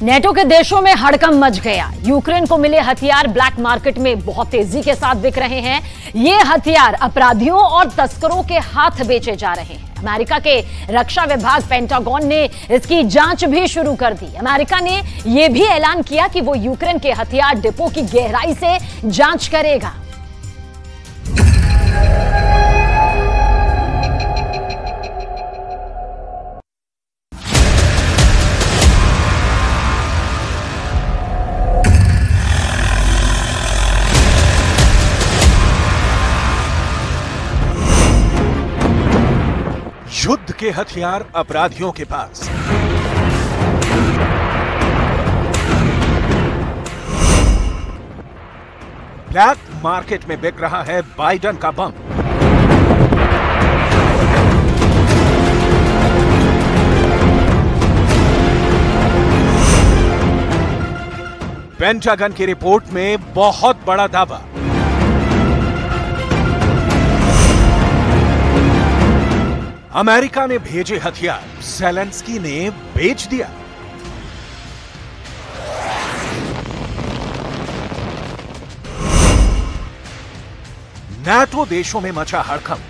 NATO के देशों में हड़कंप मच गया। यूक्रेन को मिले हथियार ब्लैक मार्केट में बहुत तेजी के साथ बिक रहे हैं। ये हथियार अपराधियों और तस्करों के हाथ बेचे जा रहे हैं। अमेरिका के रक्षा विभाग पेंटागन ने इसकी जांच भी शुरू कर दी। अमेरिका ने यह भी ऐलान किया कि वो यूक्रेन के हथियार डिपो की गहराई से जांच करेगा। युद्ध के हथियार अपराधियों के पास। ब्लैक मार्केट में बिक रहा है बाइडन का बम। पेंटागन की रिपोर्ट में बहुत बड़ा दावा। अमेरिका ने भेजे हथियार ज़ेलेंस्की ने बेच दिया। नाटो देशों में मचा हड़कंप।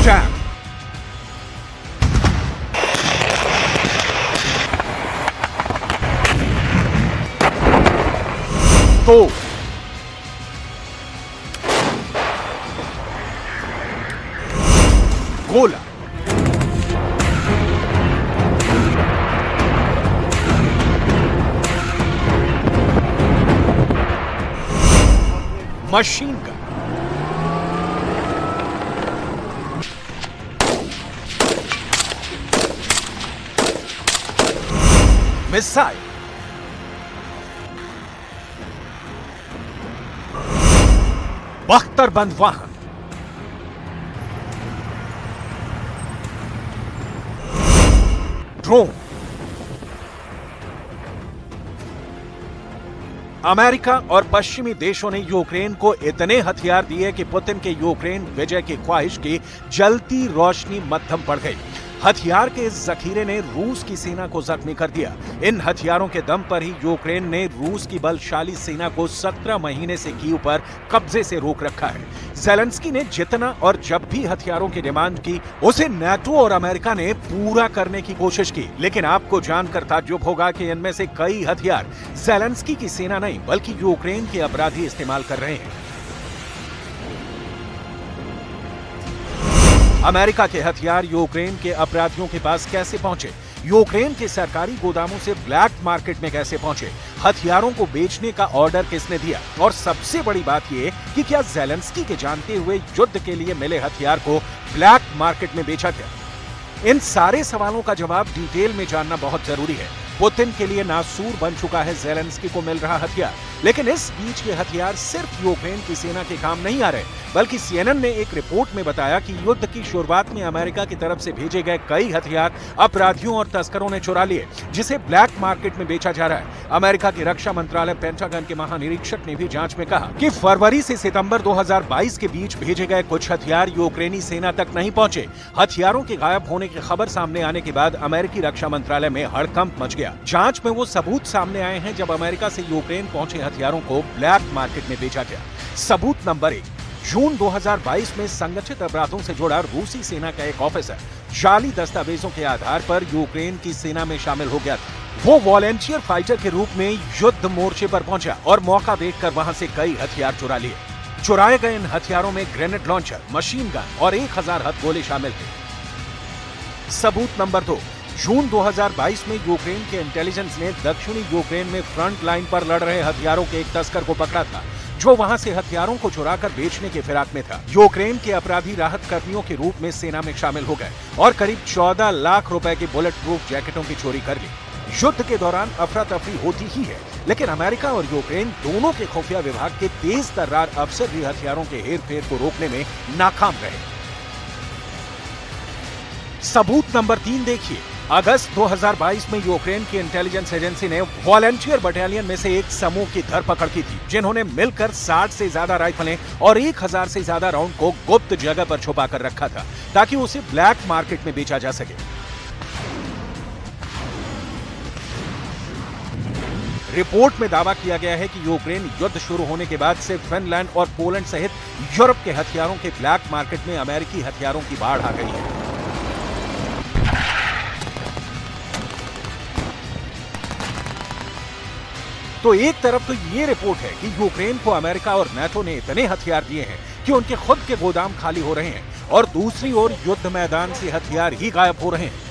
टैंक, तो गोला, मशीन गन, मिसाइल, बख्तरबंद वाहन, ड्रोन। अमेरिका और पश्चिमी देशों ने यूक्रेन को इतने हथियार दिए कि पुतिन के यूक्रेन विजय की ख्वाहिश की जलती रोशनी मद्धम पड़ गई। हथियार के इस जखीरे ने रूस की सेना को जख्मी कर दिया। इन हथियारों के दम पर ही यूक्रेन ने रूस की बलशाली सेना को 17 महीने से कीव पर कब्जे से रोक रखा है। ज़ेलेंस्की ने जितना और जब भी हथियारों की डिमांड की, उसे नाटो और अमेरिका ने पूरा करने की कोशिश की। लेकिन आपको जानकर ताज्जुब होगा कि इनमें से कई हथियार ज़ेलेंस्की की सेना नहीं बल्कि यूक्रेन के अपराधी इस्तेमाल कर रहे हैं। अमेरिका के हथियार यूक्रेन के अपराधियों के पास कैसे पहुंचे? यूक्रेन के सरकारी गोदामों से ब्लैक मार्केट में कैसे पहुंचे? हथियारों को बेचने का ऑर्डर किसने दिया? और सबसे बड़ी बात यह कि क्या ज़ेलेंस्की के जानते हुए युद्ध के लिए मिले हथियार को ब्लैक मार्केट में बेचा गया? इन सारे सवालों का जवाब डिटेल में जानना बहुत जरूरी है। पुतिन के लिए नासूर बन चुका है ज़ेलेंस्की को मिल रहा हथियार। लेकिन इस बीच ये हथियार सिर्फ यूक्रेन की सेना के काम नहीं आ रहे, बल्कि CNN ने एक रिपोर्ट में बताया कि युद्ध की शुरुआत में अमेरिका की तरफ से भेजे गए कई हथियार अपराधियों और तस्करों ने चुरा लिए, जिसे ब्लैक मार्केट में बेचा जा रहा है। अमेरिका के रक्षा मंत्रालय पेंटागन के महानिरीक्षक ने भी जांच में कहा कि फरवरी से सितंबर 2022 के बीच भेजे गए कुछ हथियार यूक्रेनी सेना तक नहीं पहुंचे। हथियारों के गायब होने की खबर सामने आने के बाद अमेरिकी रक्षा मंत्रालय में हड़कंप मच गया। जांच में वो सबूत सामने आए हैं जब अमेरिका से यूक्रेन पहुंचे हथियारों को ब्लैक मार्केट में बेचा गया। सबूत नंबर 1, जून 2022 में संगठित अपराधों से जुड़ा रूसी सेना का एक ऑफिसर जाली दस्तावेजों के आधार पर यूक्रेन की सेना में शामिल हो गया था। वो वॉलेंटियर फाइटर के रूप में युद्ध मोर्चे पर पहुंचा और मौका देखकर वहां से कई हथियार चुरा लिए। चुराए गए इन हथियारों में ग्रेनेड लॉन्चर, मशीन गन और 1000 हथगोले शामिल थे। सबूत नंबर 2, जून 2022 में यूक्रेन के इंटेलिजेंस ने दक्षिणी यूक्रेन में फ्रंट लाइन पर लड़ रहे हथियारों के एक तस्कर को पकड़ा था, जो वहां से हथियारों को चुराकर बेचने के फिराक में था। यूक्रेन के अपराधी राहत कर्मियों के रूप में सेना में शामिल हो गए और करीब 14 लाख रुपए की बुलेट प्रूफ जैकेटों की चोरी कर ली। युद्ध के दौरान अफरा तफरी होती ही है, लेकिन अमेरिका और यूक्रेन दोनों के खुफिया विभाग के तेज तर्रार अफसर भी हथियारों के हेरफेर को रोकने में नाकाम रहे। सबूत नंबर 3 देखिए, अगस्त 2022 में यूक्रेन की इंटेलिजेंस एजेंसी ने वॉलंटियर बटालियन में से एक समूह की धरपकड़ की थी, जिन्होंने मिलकर 60 से ज्यादा राइफलें और 1000 से ज्यादा राउंड को गुप्त जगह पर छुपा कर रखा था, ताकि उसे ब्लैक मार्केट में बेचा जा सके। रिपोर्ट में दावा किया गया है कि यूक्रेन युद्ध शुरू होने के बाद से फिनलैंड और पोलैंड सहित यूरोप के हथियारों के ब्लैक मार्केट में अमेरिकी हथियारों की बाढ़ आ गई है। तो एक तरफ तो ये रिपोर्ट है कि यूक्रेन को अमेरिका और नाटो ने इतने हथियार दिए हैं कि उनके खुद के गोदाम खाली हो रहे हैं, और दूसरी ओर युद्ध मैदान से हथियार ही गायब हो रहे हैं।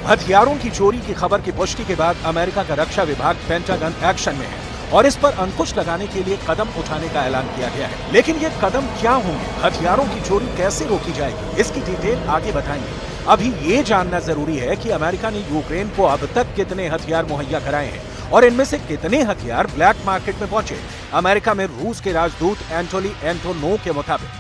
हथियारों की चोरी की खबर की पुष्टि के बाद अमेरिका का रक्षा विभाग पेंटागन एक्शन में है और इस पर अंकुश लगाने के लिए कदम उठाने का ऐलान किया गया है। लेकिन ये कदम क्या होंगे, हथियारों की चोरी कैसे रोकी जाएगी, इसकी डिटेल आगे बताएंगे। अभी ये जानना जरूरी है कि अमेरिका ने यूक्रेन को अब तक कितने हथियार मुहैया कराए हैं और इनमें से कितने हथियार ब्लैक मार्केट में पहुंचे। अमेरिका में रूस के राजदूत एंटोनी एंटोनोव के मुताबिक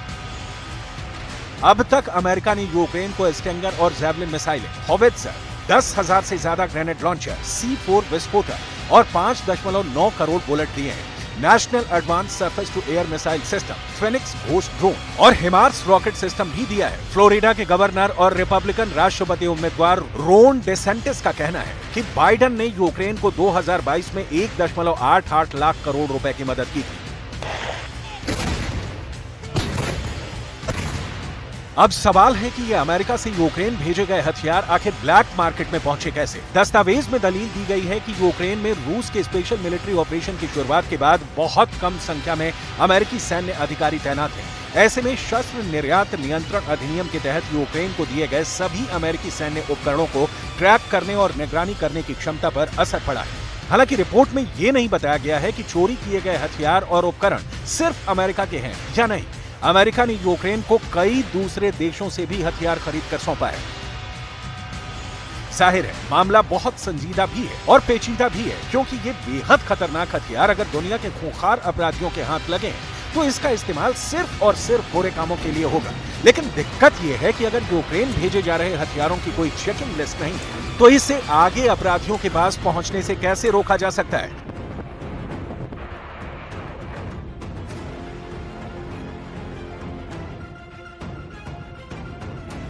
अब तक अमेरिका ने यूक्रेन को स्टिंगर और जैवलिन मिसाइलें, हॉवित्जर, 10,000 से ज्यादा ग्रेनेड लॉन्चर, C4 विस्फोटक और 5.9 करोड़ बुलेट दिए हैं। National advance surface to air missile system, Phoenix Ghost drone और हिमार्स रॉकेट सिस्टम भी दिया है। फ्लोरिडा के गवर्नर और रिपब्लिकन राष्ट्रपति उम्मीदवार रोन डेसेंटिस का कहना है कि बाइडेन ने यूक्रेन को 2022 में 1.88 लाख करोड़ रुपए की मदद की थी। अब सवाल है कि ये अमेरिका से यूक्रेन भेजे गए हथियार आखिर ब्लैक मार्केट में पहुंचे कैसे। दस्तावेज में दलील दी गई है कि यूक्रेन में रूस के स्पेशल मिलिट्री ऑपरेशन की शुरुआत के बाद बहुत कम संख्या में अमेरिकी सैन्य अधिकारी तैनात हैं। ऐसे में शस्त्र निर्यात नियंत्रण अधिनियम के तहत यूक्रेन को दिए गए सभी अमेरिकी सैन्य उपकरणों को ट्रैक करने और निगरानी करने की क्षमता पर असर पड़ा है। हालांकि रिपोर्ट में ये नहीं बताया गया है कि चोरी किए गए हथियार और उपकरण सिर्फ अमेरिका के हैं या नहीं। अमेरिका ने यूक्रेन को कई दूसरे देशों से भी हथियार खरीद कर सौंपा है। जाहिर है मामला बहुत संजीदा भी है और पेचीदा भी है, क्योंकि ये बेहद खतरनाक हथियार अगर दुनिया के खूंखार अपराधियों के हाथ लगे तो इसका इस्तेमाल सिर्फ और सिर्फ बुरे कामों के लिए होगा। लेकिन दिक्कत यह है कि अगर यूक्रेन भेजे जा रहे हथियारों की कोई चेकिंग लिस्ट नहीं है तो इसे आगे अपराधियों के पास पहुंचने से कैसे रोका जा सकता है।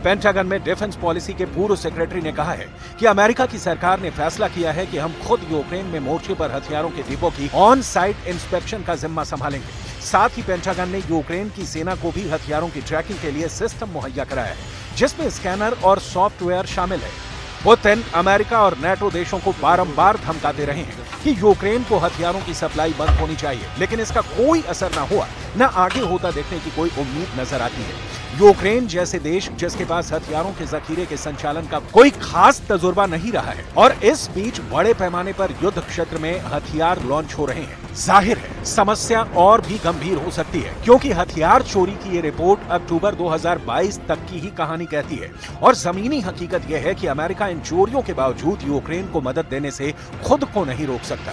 पेंटागन में डिफेंस पॉलिसी के पूर्व सेक्रेटरी ने कहा है कि अमेरिका की सरकार ने फैसला किया है कि हम खुद यूक्रेन में मोर्चे पर हथियारों के डिपो की ऑन साइट इंस्पेक्शन का जिम्मा संभालेंगे। साथ ही पेंटागन ने यूक्रेन की सेना को भी हथियारों की ट्रैकिंग के लिए सिस्टम मुहैया कराया है, जिसमें स्कैनर और सॉफ्टवेयर शामिल है। पुतिन अमेरिका और नाटो देशों को बारंबार धमकाते रहे हैं कि यूक्रेन को हथियारों की सप्लाई बंद होनी चाहिए, लेकिन इसका कोई असर न हुआ, न आगे होता देखने की कोई उम्मीद नजर आती है। यूक्रेन जैसे देश जिसके पास हथियारों के जखीरे के संचालन का कोई खास तजुर्बा नहीं रहा है और इस बीच बड़े पैमाने पर युद्ध क्षेत्र में हथियार लॉन्च हो रहे हैं। जाहिर है समस्या और भी गंभीर हो सकती है, क्योंकि हथियार चोरी की ये रिपोर्ट अक्टूबर 2022 तक की ही कहानी कहती है और जमीनी हकीकत यह है कि अमेरिका इन चोरियों के बावजूद यूक्रेन को मदद देने से खुद को नहीं रोक सकता।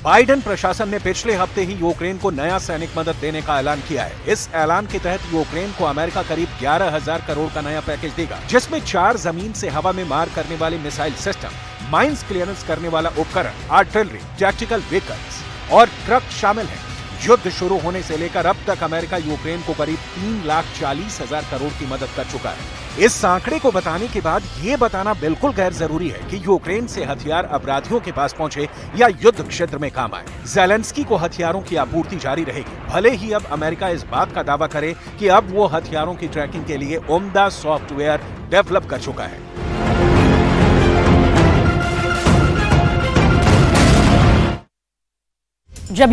बाइडेन प्रशासन ने पिछले हफ्ते ही यूक्रेन को नया सैनिक मदद देने का ऐलान किया है। इस ऐलान के तहत यूक्रेन को अमेरिका करीब 11,000 करोड़ का नया पैकेज देगा, जिसमें 4 जमीन से हवा में मार करने वाले मिसाइल सिस्टम, माइंस क्लियरेंस करने वाला उपकरण, आर्टिलरी, टैक्टिकल व्हीकल्स और ट्रक शामिल हैं। युद्ध शुरू होने से लेकर अब तक अमेरिका यूक्रेन को करीब 3,40,000 करोड़ की मदद कर चुका है। इस आंकड़े को बताने के बाद ये बताना बिल्कुल गैर जरूरी है कि यूक्रेन से हथियार अपराधियों के पास पहुंचे या युद्ध क्षेत्र में काम आए। ज़ेलेंस्की को हथियारों की आपूर्ति जारी रहेगी, भले ही अब अमेरिका इस बात का दावा करे कि अब वो हथियारों की ट्रैकिंग के लिए उम्दा सॉफ्टवेयर डेवलप कर चुका है। जब